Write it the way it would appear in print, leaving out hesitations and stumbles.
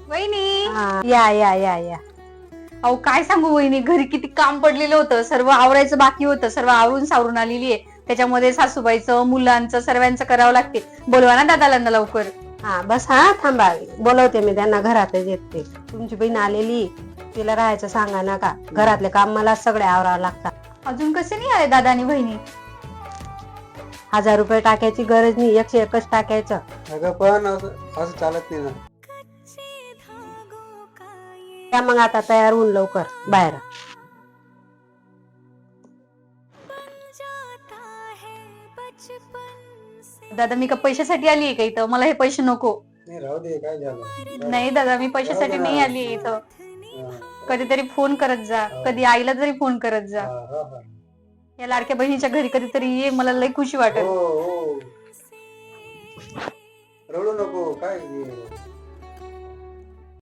वहिनी या या या या. अहो काय सांगू वहिनी, घरी किती काम पडलेलं होतं, सर्व आवरायचं बाकी होतं, सर्व आवरून सावरून आलेली आहे. त्याच्यामध्ये सासूबाईचं, मुलांचं, सर्वांचं करावं लागते. बोलवा ना दादाला लवकर. हा बस, हा थांबा, बोलवते मी त्यांना, घरातच येते. तुमची बहीण आलेली, तिला राहायचं सांगा नका. घरातले काम मला सगळे आवरावं लागतात. अजून कसे नाही आले दादा आणि बहिणी? 1000 रुपये टाकायची गरज नाही, 101च टाकायचं. अगं पण असं चालत नाही ना. त्या मग आता तयार होऊन लवकर बाहेर. दादा मी का पैशासाठी आली आहे का इथं? मला हे पैसे नको. नाही राहू दे, काय झालं? नाही दादा, मी पैशासाठी नाही आली इथं. कधीतरी फोन करत जा, कधी आईला जरी फोन करत जा. या लाडक्या बहिणीच्या घरी कधीतरी ये, मला लई खुशी वाटेल. हो रडू नको, काय